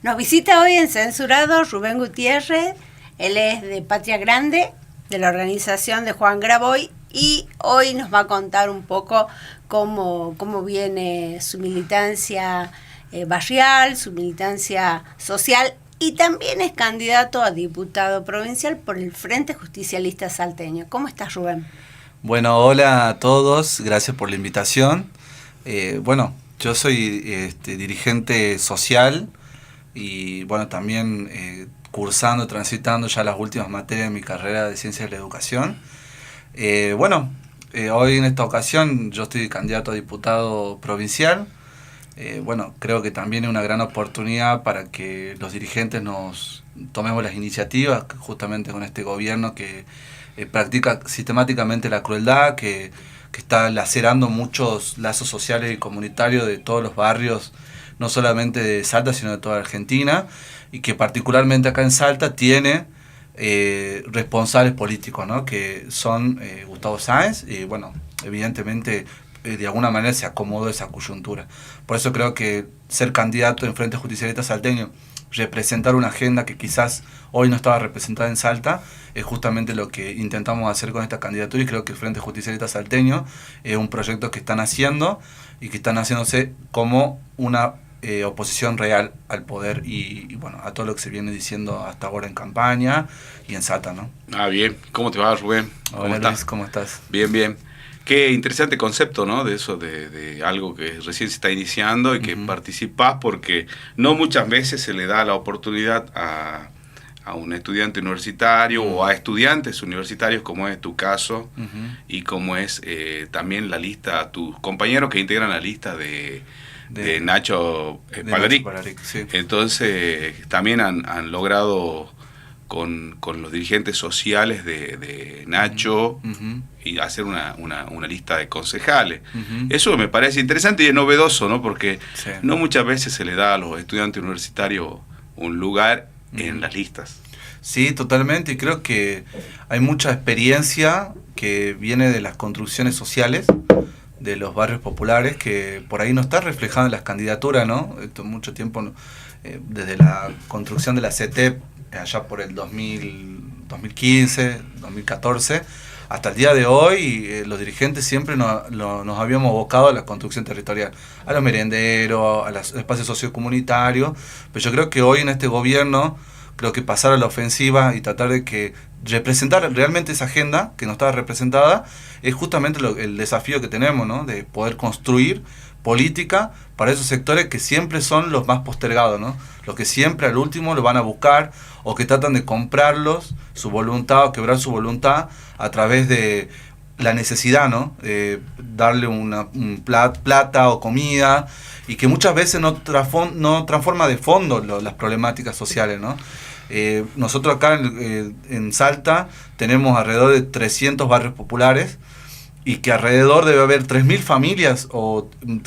Nos visita hoy en Censurado Rubén Gutiérrez. Él es de Patria Grande, de la organización de Juan Graboy, y hoy nos va a contar un poco cómo viene su militancia barrial, su militancia social, y también es candidato a diputado provincial por el Frente Justicialista Salteño. ¿Cómo estás, Rubén? Bueno, hola a todos, gracias por la invitación. Yo soy dirigente social y también transitando ya las últimas materias de mi carrera de Ciencias de la Educación. Hoy en esta ocasión yo estoy candidato a diputado provincial. Creo que también es una gran oportunidad para que los dirigentes nos tomemos las iniciativas, justamente con este gobierno que practica sistemáticamente la crueldad, que está lacerando muchos lazos sociales y comunitarios de todos los barrios, no solamente de Salta, sino de toda Argentina, y que particularmente acá en Salta tiene responsables políticos, ¿no? Que son Gustavo Sáenz, y evidentemente de alguna manera se acomodó esa coyuntura. Por eso creo que ser candidato en Frente Justicialista Salteño, representar una agenda que quizás hoy no estaba representada en Salta, es justamente lo que intentamos hacer con esta candidatura, y creo que el Frente Justicialista Salteño es un proyecto que están haciendo y que están haciéndose como una oposición real al poder y a todo lo que se viene diciendo hasta ahora en campaña y en Salta, ¿no? Bien. ¿Cómo te va, Rubén? Hola, Luis, ¿cómo estás? Bien. Qué interesante concepto, ¿no? De eso, de algo que recién se está iniciando y que participás, porque no muchas veces se le da la oportunidad a un estudiante universitario o a estudiantes universitarios, como es tu caso, y como es también la lista, tus compañeros que integran la lista de Nacho Palaric. Sí. Entonces, también han logrado con los dirigentes sociales de Nacho y hacer una lista de concejales. Eso me parece interesante y es novedoso, ¿no? Porque no muchas veces se le da a los estudiantes universitarios un lugar en las listas. Sí, totalmente, y creo que hay mucha experiencia que viene de las construcciones sociales de los barrios populares, que por ahí no está reflejado en las candidaturas, ¿no? Esto mucho tiempo, desde la construcción de la CETEP, allá por el 2015, 2014, hasta el día de hoy, los dirigentes siempre nos habíamos abocado a la construcción territorial, a los merenderos, a los espacios sociocomunitarios, pero yo creo que hoy en este gobierno, creo que pasar a la ofensiva y tratar de representar realmente esa agenda que no estaba representada, es justamente el desafío que tenemos, ¿no? De poder construir política para esos sectores que siempre son los más postergados, ¿no? Los que siempre al último lo van a buscar, o que tratan de comprarlos, su voluntad, o quebrar su voluntad a través de la necesidad, ¿no? Darle plata o comida, y que muchas veces no transforma de fondo las problemáticas sociales, ¿no? Nosotros acá en Salta tenemos alrededor de 300 barrios populares, y que alrededor debe haber 3.000 familias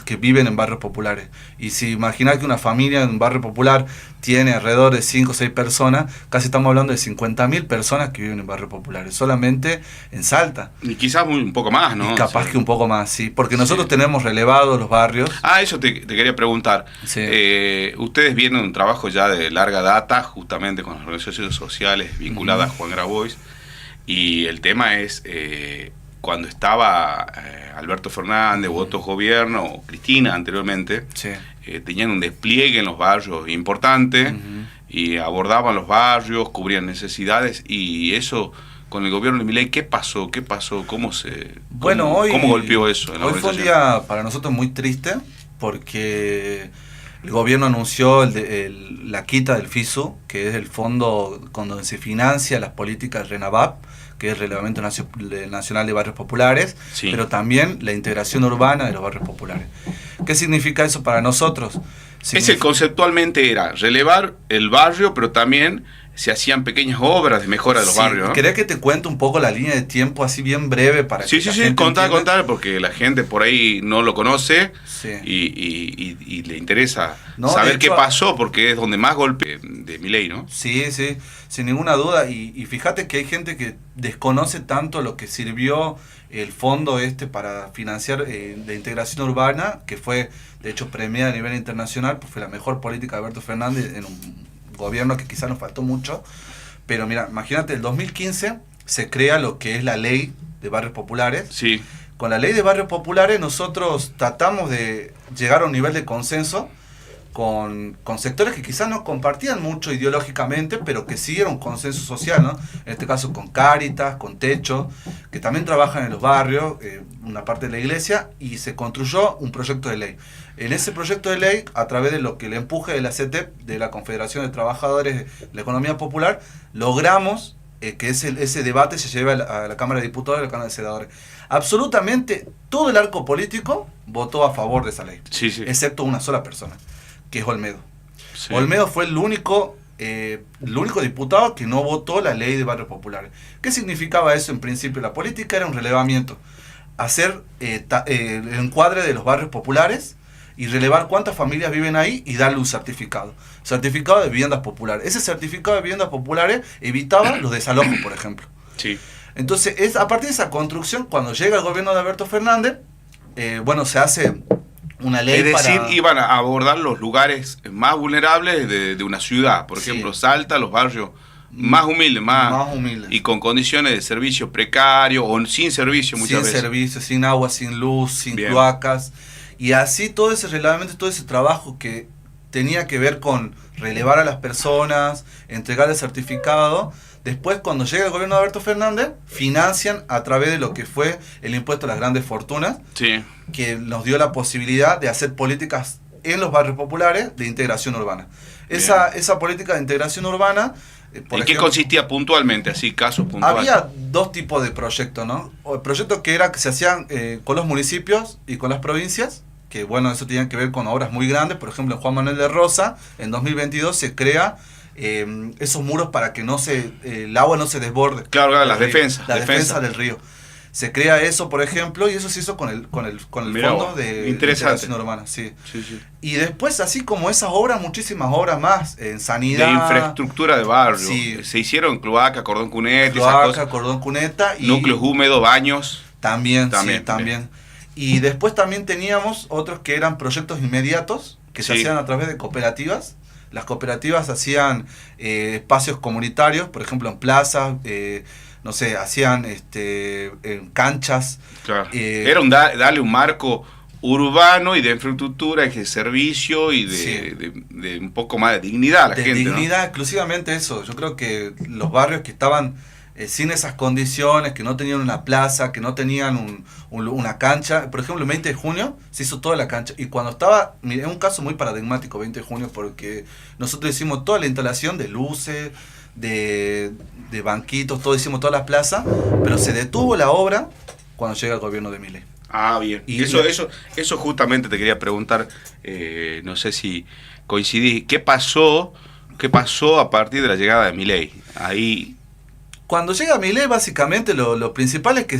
que viven en barrios populares. Y si imaginas que una familia en un barrio popular tiene alrededor de 5 o 6 personas, casi estamos hablando de 50.000 personas que viven en barrios populares, solamente en Salta. Y quizás un poco más, ¿no? Y capaz que un poco más, sí, porque nosotros tenemos relevados los barrios. Eso te quería preguntar. Sí. Ustedes vienen un trabajo ya de larga data, justamente con las organizaciones sociales vinculadas a Juan Graboy, y el tema es... cuando estaba Alberto Fernández u otros gobiernos, o Cristina anteriormente, tenían un despliegue en los barrios importante, y abordaban los barrios, cubrían necesidades, y eso con el gobierno de Milei, ¿qué pasó? ¿Cómo golpeó eso? Hoy fue un día para nosotros muy triste, porque el gobierno anunció la quita del FISU, que es el fondo con donde se financia las políticas RENAVAP, que es el Reglamento Nacional de Barrios Populares, pero también la integración urbana de los barrios populares. ¿Qué significa eso para nosotros? Ese conceptualmente era relevar el barrio, pero también se hacían pequeñas obras de mejora de los barrios, ¿no? ¿Querés que te cuente un poco la línea de tiempo así bien breve para que la gente contá, porque la gente por ahí no lo conoce sí. y le interesa saber qué pasó, porque es donde más golpe de Milei, ¿no? Sí, sin ninguna duda. Y fíjate que hay gente que desconoce tanto lo que sirvió el fondo para financiar la integración urbana, que fue de hecho premiada a nivel internacional, pues fue la mejor política de Alberto Fernández en un gobierno que quizás nos faltó mucho. Pero mira, imagínate, el 2015 se crea lo que es la ley de barrios populares. Sí. Con la ley de barrios populares nosotros tratamos de llegar a un nivel de consenso con sectores que quizás no compartían mucho ideológicamente, pero que sí era un consenso social, ¿no? En este caso con Cáritas, con Techo, que también trabajan en los barrios, una parte de la iglesia, y se construyó un proyecto de ley. En ese proyecto de ley, a través de lo que le empuje de la CETEP, de la Confederación de Trabajadores de la Economía Popular, logramos que ese debate se lleve a la Cámara de Diputados y a la Cámara de Senadores. Absolutamente todo el arco político votó a favor de esa ley, sí. Excepto una sola persona, que es Olmedo. Sí. Olmedo fue el único diputado que no votó la ley de barrios populares. ¿Qué significaba eso en principio? La política era un relevamiento, hacer el encuadre de los barrios populares y relevar cuántas familias viven ahí y darle un certificado de viviendas populares. Ese certificado de viviendas populares evitaba los desalojos, por ejemplo. Sí. Entonces, es a partir de esa construcción, cuando llega el gobierno de Alberto Fernández, se hace una ley. Es decir, iban a abordar los lugares más vulnerables de una ciudad. Por ejemplo, Salta, los barrios más humildes, más humildes. Y con condiciones de servicio precario o sin servicio muchas veces. Sin servicio, sin agua, sin luz, sin cloacas. Y así todo ese reglamento, todo ese trabajo que tenía que ver con relevar a las personas, entregar el certificado. Después, cuando llega el gobierno de Alberto Fernández, financian a través de lo que fue el impuesto a las grandes fortunas, sí, que nos dio la posibilidad de hacer políticas en los barrios populares de integración urbana. Esa política de integración urbana... ¿En qué consistía puntualmente, así, casos puntuales? Había dos tipos de proyectos, ¿no? O proyectos que se hacían con los municipios y con las provincias, que bueno, eso tenía que ver con obras muy grandes. Por ejemplo, en Juan Manuel de Rosas, en 2022 se crea esos muros para que el agua no se desborde. Claro, las defensas. La defensa del río. Se crea eso, por ejemplo, y eso se hizo con el fondo de integración urbana. Sí. Y después, así como esas obras, muchísimas obras más en sanidad. De infraestructura de barrio. Sí. Se hicieron cloaca, cordón cuneta. Cloaca, cordón cuneta. Y núcleos húmedos, baños. También. Y después también teníamos otros que eran proyectos inmediatos, que se hacían a través de cooperativas. Las cooperativas hacían espacios comunitarios, por ejemplo en plazas, hacían en canchas. Claro. Era darle un marco urbano y de infraestructura, de servicio y de un poco más de dignidad a la gente. Dignidad, ¿no? Exclusivamente eso. Yo creo que los barrios que estaban sin esas condiciones, que no tenían una plaza, que no tenían una cancha. Por ejemplo, el 20 de junio se hizo toda la cancha. Y cuando estaba, es un caso muy paradigmático 20 de junio, porque nosotros hicimos toda la instalación de luces, de banquitos, todo, hicimos toda la plaza, pero se detuvo la obra cuando llega el gobierno de Milei. Ah, bien. Y eso justamente te quería preguntar, no sé si coincidí, ¿qué pasó a partir de la llegada de Milei? Ahí... Cuando llega Milei, básicamente lo principal es que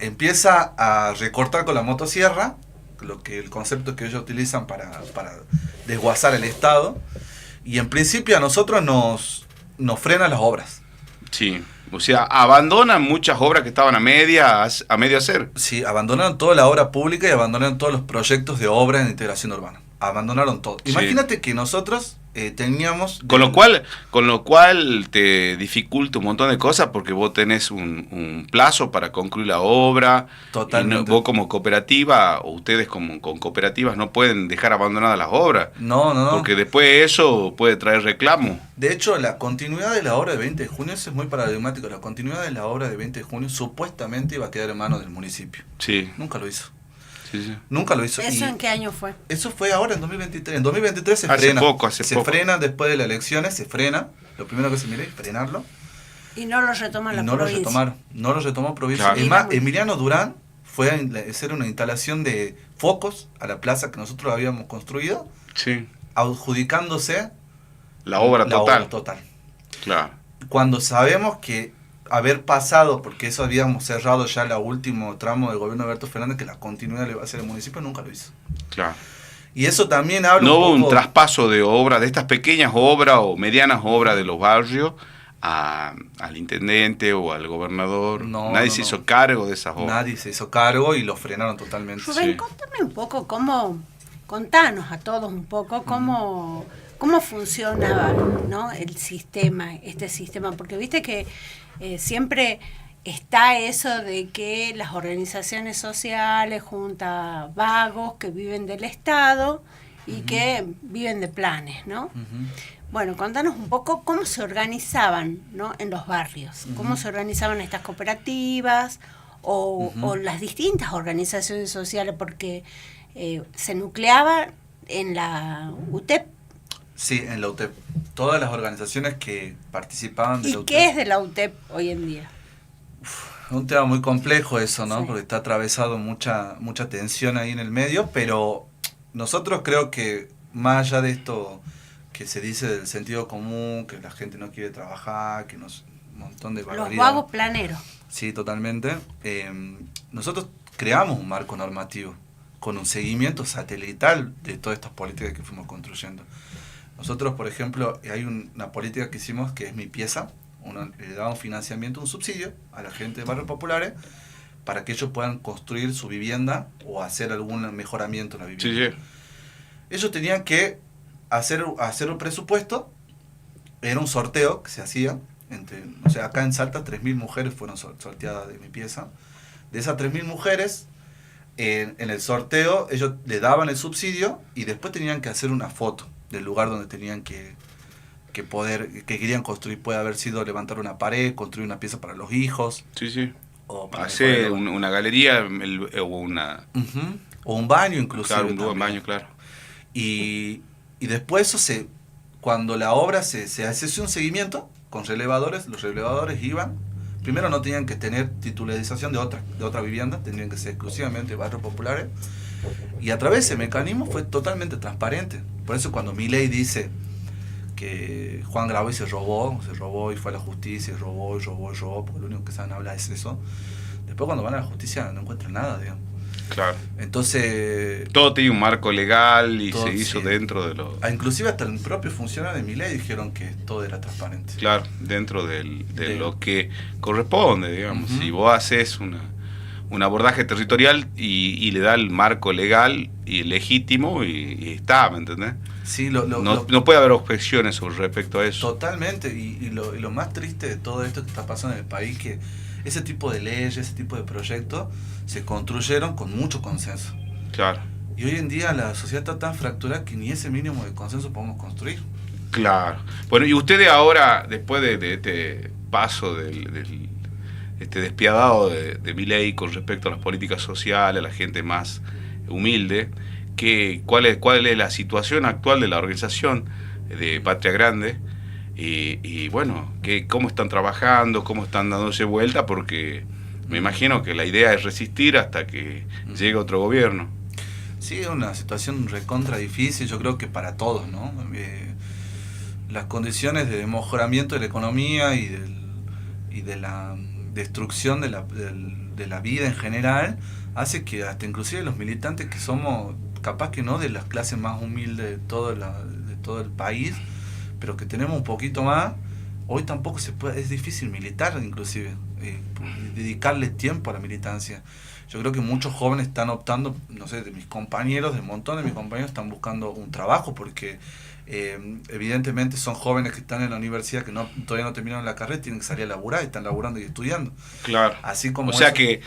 empieza a recortar con la motosierra, el concepto que ellos utilizan para desguazar el Estado, y en principio a nosotros nos frenan las obras. Sí, o sea, abandonan muchas obras que estaban a medio hacer. Sí, abandonaron toda la obra pública y abandonaron todos los proyectos de obra en integración urbana. Abandonaron todo. Sí. Imagínate que nosotros teníamos... Con lo cual te dificulta un montón de cosas, porque vos tenés un plazo para concluir la obra. Totalmente. Y vos como cooperativa, o ustedes con cooperativas, no pueden dejar abandonadas las obras. No. Porque después eso puede traer reclamo. De hecho, la continuidad de la obra de 20 de junio, eso es muy paradigmático. La continuidad de la obra de 20 de junio supuestamente iba a quedar en manos del municipio. Sí. Nunca lo hizo. Sí. Nunca lo hizo. ¿Eso en qué año fue? Eso fue ahora en 2023. En 2023 se frena. Se frena después de las elecciones, se frena. Lo primero que se mira es frenarlo. Y no lo retoman la provincia. No lo retomó provincia. Claro. Es más, Emiliano Durán fue a hacer una instalación de focos a la plaza que nosotros habíamos construido, sí, adjudicándose la obra total. Claro. Cuando sabemos que haber pasado, porque eso habíamos cerrado ya el último tramo del gobierno de Alberto Fernández, que la continuidad le va a hacer el municipio, nunca lo hizo. Claro. Y eso también habla No hubo un poco... un traspaso de obras, de estas pequeñas obras o medianas obras de los barrios al intendente o al gobernador. Nadie se hizo cargo de esas obras. Nadie se hizo cargo y lo frenaron totalmente. Rubén, contame un poco contanos a todos un poco cómo funcionaba, ¿no? El sistema, este sistema, porque viste que siempre está eso de que las organizaciones sociales juntan vagos que viven del Estado y que viven de planes, ¿no? Bueno, contanos un poco cómo se organizaban, ¿no? En los barrios, cómo se organizaban estas cooperativas o las distintas organizaciones sociales, porque se nucleaba en la UTEP. Sí, en la UTEP. Todas las organizaciones que participaban de la UTEP. ¿Y qué es de la UTEP hoy en día? Es un tema muy complejo eso, ¿no? Sí. Porque está atravesado mucha tensión ahí en el medio, pero nosotros creo que más allá de esto que se dice del sentido común, que la gente no quiere trabajar, que un montón de barbaridades. Los vagos planeros. Sí, totalmente. Nosotros creamos un marco normativo con un seguimiento satelital de todas estas políticas que fuimos construyendo. Nosotros, por ejemplo, hay una política que hicimos que es Mi Pieza. Le daba un financiamiento, un subsidio a la gente de barrios populares para que ellos puedan construir su vivienda o hacer algún mejoramiento en la vivienda. Sí. Ellos tenían que hacer un presupuesto, era un sorteo que se hacía, o sea, acá en Salta 3.000 mujeres fueron sorteadas de Mi Pieza. De esas 3.000 mujeres, en el sorteo ellos le daban el subsidio y después tenían que hacer una foto del lugar donde tenían que querían construir. Puede haber sido levantar una pared, construir una pieza para los hijos. Sí. O hacer una galería o una... O un baño inclusive. Claro, un buen baño, claro. Y después eso cuando la obra se hacía un seguimiento con relevadores, los relevadores iban. Primero no tenían que tener titularización de otra vivienda, tenían que ser exclusivamente barrios populares. Y a través de ese mecanismo fue totalmente transparente. Por eso cuando Milei dice que Juan Graboy se robó y fue a la justicia y robó, porque lo único que saben hablar es eso. Después cuando van a la justicia no encuentran nada, digamos. Claro. Entonces... Todo tiene un marco legal y se hizo sí. Dentro de lo... Inclusive hasta el propio funcionario de Milei dijeron que todo era transparente. Claro, dentro de lo que corresponde, digamos. Si vos haces un abordaje territorial y le da el marco legal y legítimo y está, ¿me entendés? Sí, no puede haber objeciones sobre respecto a eso. Totalmente, y lo más triste de todo esto que está pasando en el país, que ese tipo de leyes, ese tipo de proyectos se construyeron con mucho consenso. Claro. Y hoy en día la sociedad está tan fracturada que ni ese mínimo de consenso podemos construir. Claro. Bueno, y ustedes ahora, después de este paso este despiadado de Milei con respecto a las políticas sociales, a la gente más humilde, ¿cuál es la situación actual de la organización de Patria Grande? Y bueno, ¿cómo están trabajando? ¿Cómo están dándose vuelta? Porque me imagino que la idea es resistir hasta que llegue otro gobierno. Sí, es una situación recontra difícil, yo creo que para todos, ¿no? Las condiciones de mejoramiento de la economía y de la destrucción de la vida en general hace que hasta inclusive los militantes que somos, capaz que no de las clases más humildes de todo el país, pero que tenemos un poquito más, hoy tampoco es difícil militar inclusive, dedicarle tiempo a la militancia. Yo creo que muchos jóvenes están optando, no sé, de un montón de mis compañeros están buscando un trabajo porque evidentemente son jóvenes que están en la universidad que todavía no terminaron la carrera, tienen que salir a laburar y están laburando y estudiando. Claro. Así como o sea que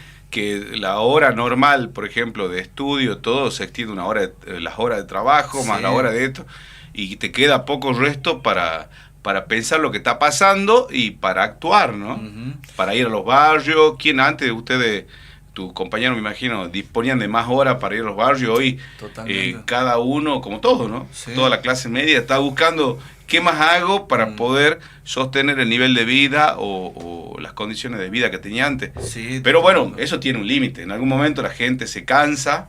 la hora normal, por ejemplo, de estudio, todo se extiende las horas de trabajo, más la hora de esto, y te queda poco resto para pensar lo que está pasando y para actuar, ¿no? Para ir a los barrios. ¿Quién antes de ustedes, tus compañeros, me imagino, disponían de más horas para ir a los barrios? Hoy cada uno, como todo, ¿no? Sí. Toda la clase media está buscando qué más hago para poder sostener el nivel de vida o las condiciones de vida que tenía antes. Sí, pero bueno, eso tiene un límite. En algún momento la gente se cansa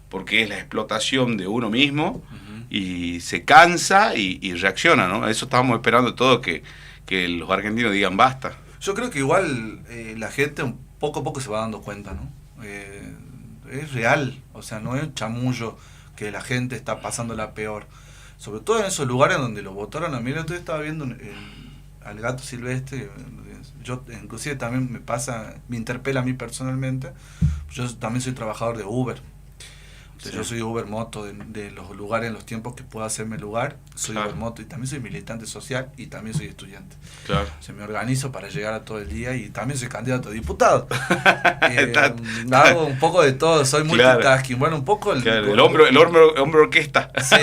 porque es la explotación de uno mismo y se cansa y reacciona, ¿no? Eso estábamos esperando todo, que que los argentinos digan basta. Yo creo que igual la gente poco a poco se va dando cuenta, ¿no? Es real, o sea, no es un chamullo que la gente está pasándola peor. Sobre todo en esos lugares donde lo votaron a mí. Yo estaba viendo al gato silvestre. Yo inclusive también me interpela a mí personalmente. Yo también soy trabajador de Uber. O sea, yo soy Uber Moto de los lugares, en los tiempos que pueda hacerme lugar, soy Uber Moto, y también soy militante social y también soy estudiante. Claro. O sea, me organizo para llegar a todo el día y también soy candidato a diputado. Hago un poco de todo, soy multitasking. Bueno, un poco el hombro orquesta. Sí,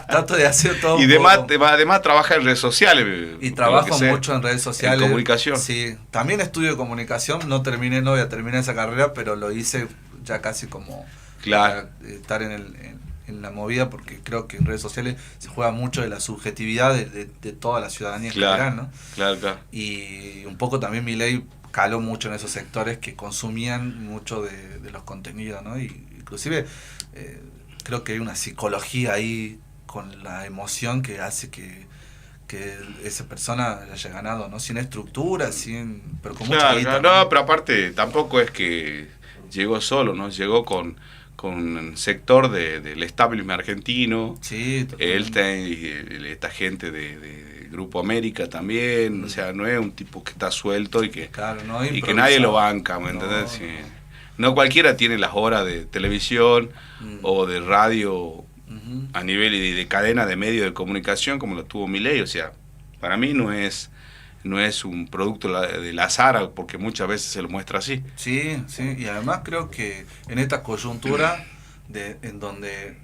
trato de hacer todo. Y además trabaja en redes sociales. Y trabajo mucho en redes sociales. En comunicación. Sí, también estudio comunicación, no voy a terminar esa carrera, pero lo hice ya casi como... Claro. Para estar en la movida, porque creo que en redes sociales se juega mucho de la subjetividad de toda la ciudadanía en general, ¿no? Claro. Y un poco también Milei caló mucho en esos sectores que consumían mucho de los contenidos, ¿no? Y inclusive creo que hay una psicología ahí con la emoción que hace que esa persona haya ganado, ¿no? Sin estructura, pero con mucha guita, ¿no? Pero aparte tampoco es que llegó solo, ¿no? Llegó con un sector del establishment argentino, sí, esta gente de Grupo América también, o sea, no es un tipo que está suelto y que nadie lo banca, ¿me entendés? Sí. No cualquiera tiene las horas de televisión o de radio a nivel de cadena de medios de comunicación como lo tuvo Milei, o sea, para mí no es un producto del azar, porque muchas veces se lo muestra así. Sí, y además creo que en esta coyuntura en donde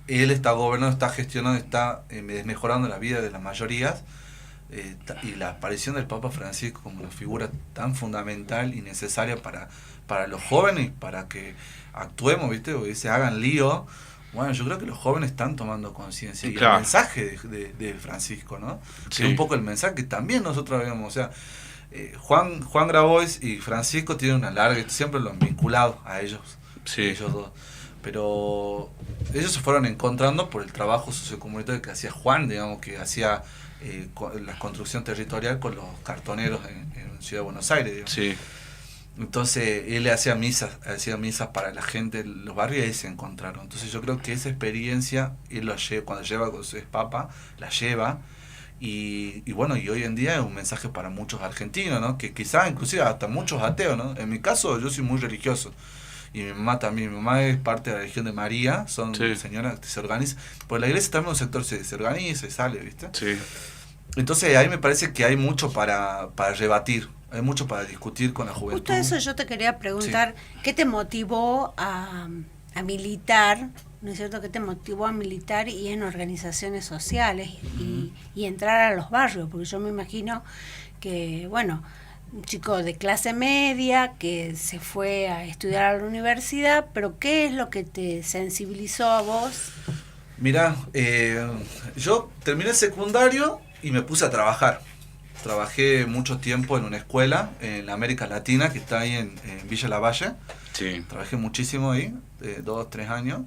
él está gobernando, está gestionando, está mejorando la vida de las mayorías, y la aparición del Papa Francisco como una figura tan fundamental y necesaria para los jóvenes, para que actuemos, ¿viste? O que se hagan lío. Bueno, yo creo que los jóvenes están tomando conciencia. Y claro. El mensaje de Francisco, ¿no? Sí. Que es un poco el mensaje que también nosotros vemos. O sea, Juan Grabois y Francisco tienen una larga, siempre lo han vinculado a ellos, ellos dos. Pero ellos se fueron encontrando por el trabajo sociocomunitario que hacía Juan, digamos, que hacía la construcción territorial con los cartoneros en Ciudad de Buenos Aires, digamos. Sí. Entonces él hacía misas para la gente en los barrios y ahí se encontraron. Entonces yo creo que esa experiencia él cuando es papa, la lleva, y bueno, y hoy en día es un mensaje para muchos argentinos, ¿no? Que quizás inclusive hasta muchos ateos, ¿no? En mi caso yo soy muy religioso y mi mamá también. Mi mamá es parte de la religión de María, son señoras que se organizan, pues la iglesia también un sector se organiza y sale, ¿viste? Sí. Entonces ahí me parece que hay mucho para rebatir. Hay mucho para discutir con la juventud. Justo eso yo te quería preguntar, ¿qué te motivó a militar, no es cierto? ¿Qué te motivó a militar y en organizaciones sociales y entrar a los barrios? Porque yo me imagino que, bueno, un chico de clase media que se fue a estudiar a la universidad, pero ¿qué es lo que te sensibilizó a vos? Mirá, yo terminé el secundario y me puse a trabajar. Trabajé mucho tiempo en una escuela en la América Latina que está ahí en Villa Lavalle. Sí. Trabajé muchísimo ahí, 2-3 años,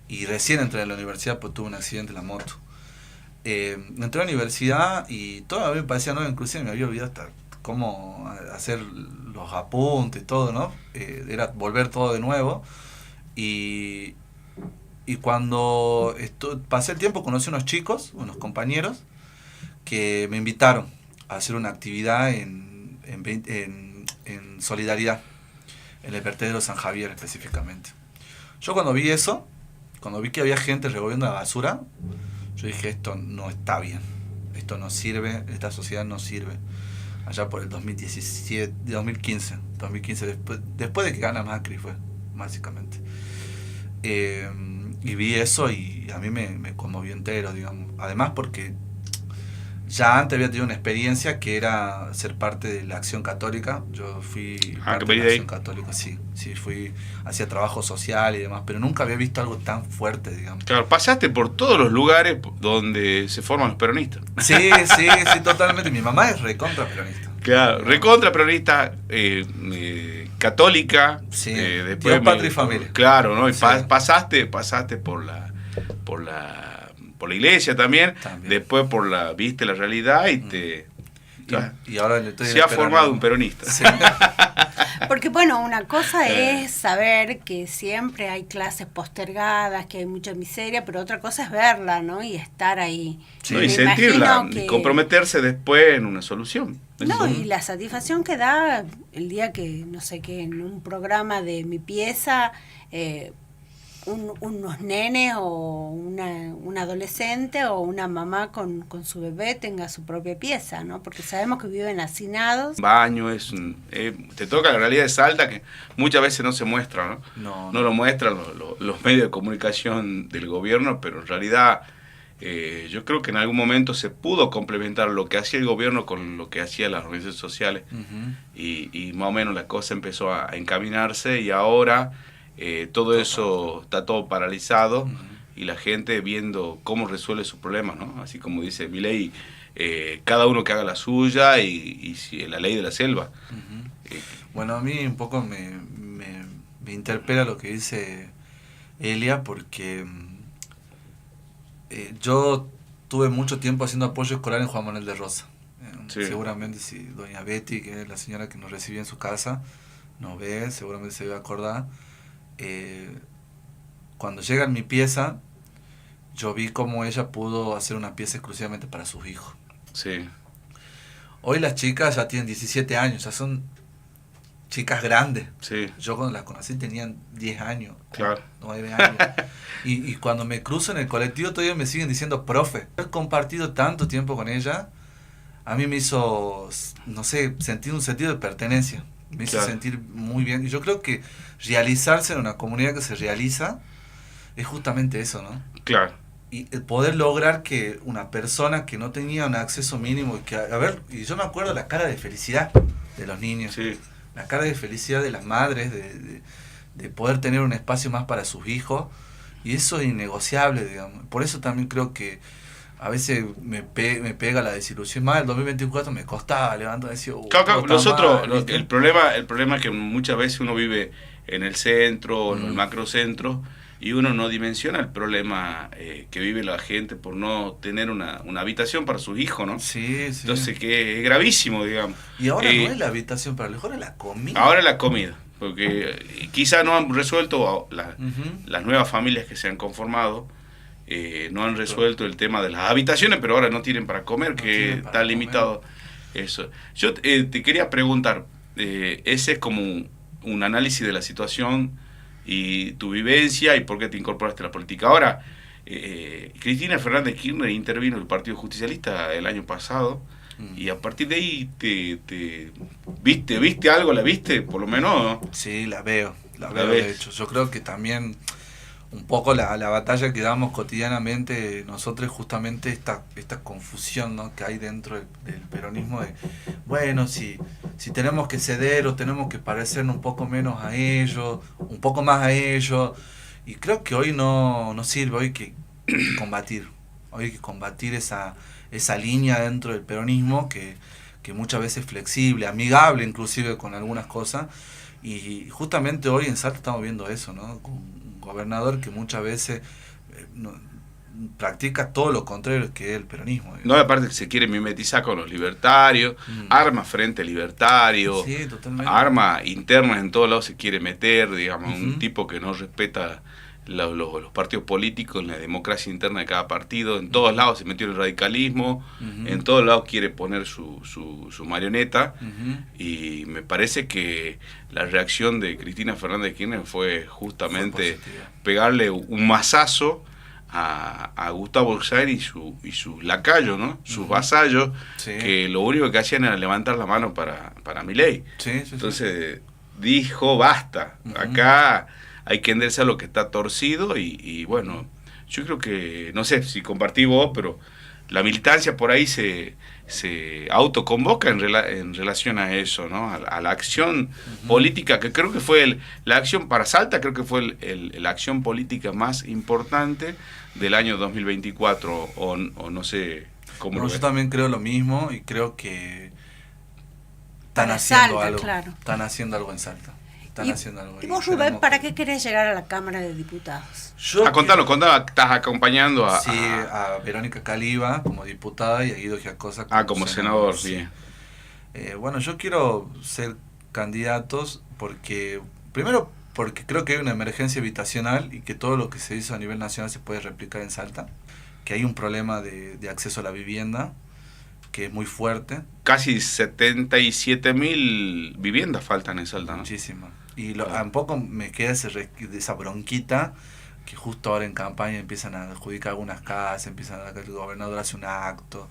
y recién entré a la universidad porque tuve un accidente en la moto. Entré a la universidad y todo a mí me parecía nuevo, inclusive me había olvidado hasta cómo hacer los apuntes y todo, ¿no? Era volver todo de nuevo. Y cuando pasé el tiempo conocí unos chicos, unos compañeros, que me invitaron a hacer una actividad en solidaridad, en el vertedero San Javier específicamente. Yo cuando vi eso, cuando vi que había gente revolviendo la basura, yo dije, esto no está bien, esto no sirve, esta sociedad no sirve. Allá por el 2017, 2015, después de que gana Macri fue, básicamente. Y vi eso y a mí me conmovió entero, digamos. Además porque ya antes había tenido una experiencia que era ser parte de la Acción Católica. Yo fui parte de la Acción Católica, sí, hacía trabajo social y demás, pero nunca había visto algo tan fuerte, digamos. Claro, pasaste por todos los lugares donde se forman los peronistas. Sí, totalmente. Mi mamá es recontra peronista. Claro, recontra peronista, católica, sí, después patria y familia. Claro, ¿no? Y sí. pasaste por la iglesia también, después viste la realidad y Y ahora le estoy se ha formado un peronista. Sí. Porque bueno, una cosa es saber que siempre hay clases postergadas, que hay mucha miseria, pero otra cosa es verla, ¿no? Y estar ahí. Sí. Y sentirla, y comprometerse después en una solución. No, y la satisfacción que da el día que, no sé qué, en un programa de Mi Pieza, unos nenes o una adolescente o una mamá con su bebé tenga su propia pieza, ¿no? Porque sabemos que viven hacinados. Baño, te toca la realidad de Salta que muchas veces no se muestra, ¿no? No lo muestran los medios de comunicación del gobierno, pero en realidad yo creo que en algún momento se pudo complementar lo que hacía el gobierno con lo que hacían las organizaciones sociales. Y más o menos la cosa empezó a encaminarse y ahora todo eso está todo paralizado y la gente viendo cómo resuelve sus problemas, ¿no? Así como dice Milei, cada uno que haga la suya y la ley de la selva. Bueno, a mí un poco me interpela lo que dice Elia, porque yo tuve mucho tiempo haciendo apoyo escolar en Juan Manuel de Rosas. Sí. Seguramente si doña Betty, que es la señora que nos recibió en su casa, nos ve, seguramente se va a acordar. Cuando llega en Mi Pieza, yo vi cómo ella pudo hacer una pieza exclusivamente para sus hijos. Sí. Hoy las chicas ya tienen 17 años, ya son chicas grandes. Sí. Yo cuando las conocí tenían 10 años, claro. 9 años. y cuando me cruzo en el colectivo todavía me siguen diciendo profe. He compartido tanto tiempo con ella, a mí me hizo, no sé, sentir un sentido de pertenencia. Me hizo sentir muy bien. Y yo creo que realizarse en una comunidad que se realiza es justamente eso, ¿no? Claro. Y el poder lograr que una persona que no tenía un acceso mínimo, y yo me acuerdo la cara de felicidad de los niños, sí. La cara de felicidad de las madres, de poder tener un espacio más para sus hijos, y eso es innegociable, digamos. Por eso también creo que a veces me pega la desilusión. Más el 2024 me costaba levantar y decir, claro, nosotros, el problema es que muchas veces uno vive en el centro, en el macrocentro, y uno no dimensiona el problema que vive la gente por no tener una habitación para sus hijos, ¿no? Sí. Entonces, que es gravísimo, digamos. Y ahora no es la habitación, pero a lo mejor es la comida. Ahora es la comida, porque quizás no han resuelto las nuevas familias que se han conformado, no han resuelto el tema de las habitaciones, pero ahora no tienen para comer, que está limitado eso. Yo te quería preguntar, ese es como un análisis de la situación y tu vivencia y por qué te incorporaste a la política. Ahora, Cristina Fernández Kirchner intervino en el Partido Justicialista el año pasado y a partir de ahí ¿viste algo? ¿La viste? Por lo menos, ¿no? Sí, la veo de hecho. Yo creo que también un poco la batalla que damos cotidianamente nosotros, justamente esta confusión, ¿no?, que hay dentro del peronismo de, bueno, si tenemos que ceder o tenemos que parecernos un poco menos a ellos, un poco más a ellos, y creo que hoy no sirve, hoy hay que combatir esa línea dentro del peronismo que muchas veces es flexible, amigable inclusive con algunas cosas, y justamente hoy en Salta estamos viendo eso, ¿no?, con un gobernador que muchas veces practica todo lo contrario que el peronismo. No, aparte que se quiere mimetizar con los libertarios, arma frente libertario, sí, totalmente. Arma internas en todos lados se quiere meter, digamos, un tipo que no respeta los partidos políticos, en la democracia interna de cada partido, en todos lados se metió el radicalismo, en todos lados quiere poner su marioneta, y me parece que la reacción de Cristina Fernández de Kirchner fue justamente pegarle un mazazo a Gustavo Orsay y sus lacayos, ¿no? Sus vasallos, que lo único que hacían era levantar la mano para Milei. Entonces dijo, basta, acá hay que enderezar lo que está torcido y bueno, yo creo que, no sé si compartí vos, pero la militancia por ahí se autoconvoca en relación a eso, ¿no? A la acción política, que creo que fue la acción para Salta, creo que fue la acción política más importante del año 2024, o no sé cómo lo ves. Yo también creo lo mismo y creo que están haciendo algo en Salta. Y vos, Rubén, ¿para qué querés llegar a la Cámara de Diputados? Contanos, estás acompañando a Verónica Caliba como diputada y a Guido Giacosa como senador. Bien. Bueno, yo quiero ser candidatos primero porque creo que hay una emergencia habitacional y que todo lo que se hizo a nivel nacional se puede replicar en Salta, que hay un problema de acceso a la vivienda que es muy fuerte. Casi 77.000 viviendas faltan en Salta, ¿no? Muchísimas. Y tampoco me queda esa bronquita que justo ahora en campaña empiezan a adjudicar algunas casas, que el gobernador hace un acto,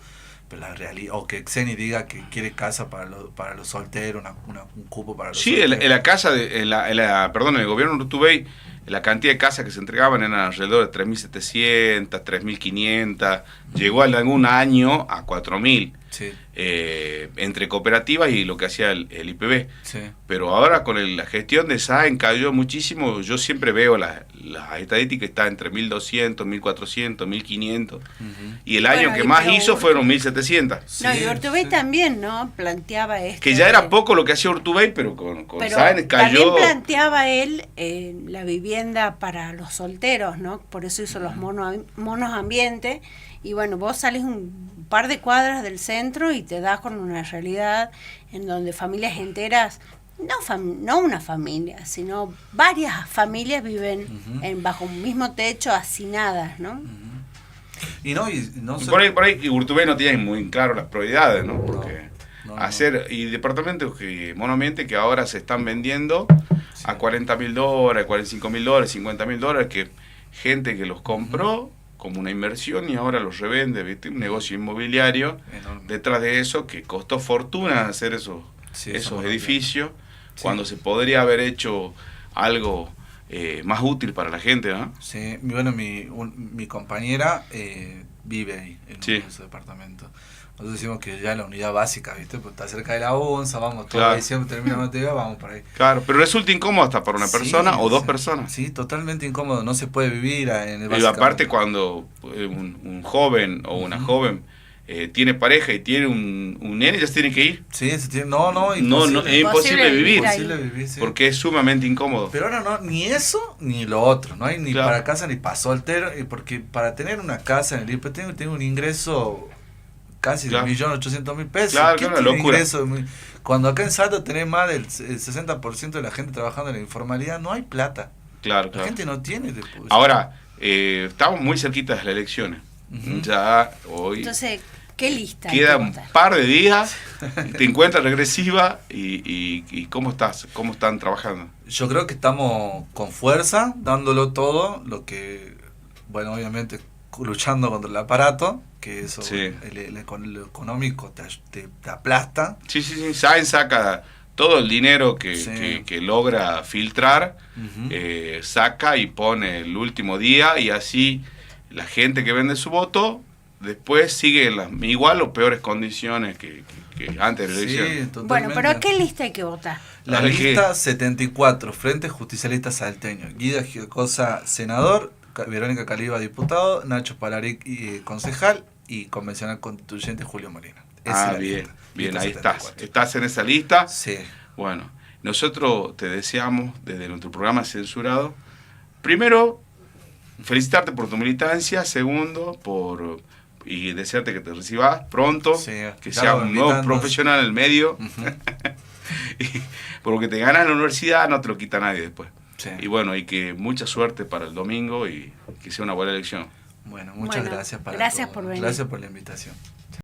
pero la realidad, o que Xeni diga que quiere casa para los solteros, un cupo para los solteros. Sí, en la casa, en el gobierno de Urtubey, la cantidad de casas que se entregaban eran alrededor de 3.700, 3.500, llegó en algún año a 4.000. Sí. Entre cooperativas y lo que hacía el IPB. Sí. Pero ahora con la gestión de SAEN cayó muchísimo. Yo siempre veo las estadísticas, está entre 1.200, 1.400, 1.500. Y el año que más hizo fueron 1.700. Sí, no, y Urtubey también, ¿no? Planteaba esto. Que ya era poco lo que hacía Urtubey, pero con SAEN cayó. También planteaba él la vivienda para los solteros, ¿no? Por eso hizo los monos ambiente. Y bueno, vos salís un par de cuadras del centro y te das con una realidad en donde familias enteras, no una familia, sino varias familias viven bajo un mismo techo, hacinadas, ¿no? Y por ahí Urtubey no tiene muy claro las prioridades, ¿no? Porque y departamentos monoambiente que ahora se están vendiendo a $40.000, $45.000, $50.000, que gente que los compró como una inversión y ahora los revende, ¿viste? Un negocio inmobiliario enorme detrás de eso, que costó fortuna hacer esos edificios, cuando se podría haber hecho algo más útil para la gente, ¿no? Sí, bueno, mi compañera vive ahí, en uno de esos departamentos. Nosotros decimos que ya la unidad básica, ¿viste? Pues está cerca de la onza, vamos, todo diciembre termina la materia, vamos por ahí. Claro, pero resulta incómodo hasta para una persona o dos personas. Sí, totalmente incómodo, no se puede vivir en el Y aparte cuando un joven o una joven tiene pareja y tiene un nene, ya se tiene que ir. Sí, es imposible vivir, sí. Porque es sumamente incómodo. Pero ahora no, ni eso ni lo otro, no hay ni para casa ni para soltero, porque para tener una casa en el IPT tengo un ingreso casi de $1.800.000. Claro, ¿Qué locura. Ingreso? Cuando acá en Salta tenés más del 60% de la gente trabajando en la informalidad, no hay plata. Claro. La gente no tiene. Ahora, estamos muy cerquitas de las elecciones. Ya hoy. Entonces, ¿qué lista? Queda un par de días, te encuentras regresiva y ¿cómo estás? ¿Cómo están trabajando? Yo creo que estamos con fuerza, dándolo todo, lo que, bueno, obviamente luchando contra el aparato, que eso, lo económico te aplasta. Sí. SAEN saca todo el dinero que logra filtrar, saca y pone el último día, y así la gente que vende su voto después sigue en las igual o peores condiciones que antes de la elección. Bueno, pero ¿a qué lista hay que votar? La lista 74, Frente Justicialista Salteño. Guida Giacosa, senador; Verónica Caliba, diputado; Nacho Palaric, concejal; y convencional constituyente Julio Molina. Bien, ahí estás. ¿Estás en esa lista? Sí. Bueno, nosotros te deseamos desde nuestro programa Censurado, primero, felicitarte por tu militancia; segundo, y desearte que te recibas pronto, que seas un nuevo profesional en el medio. Y porque te ganas en la universidad, no te lo quita nadie después. Y bueno, y que mucha suerte para el domingo y que sea una buena elección. Bueno, muchas gracias por venir. Gracias por la invitación.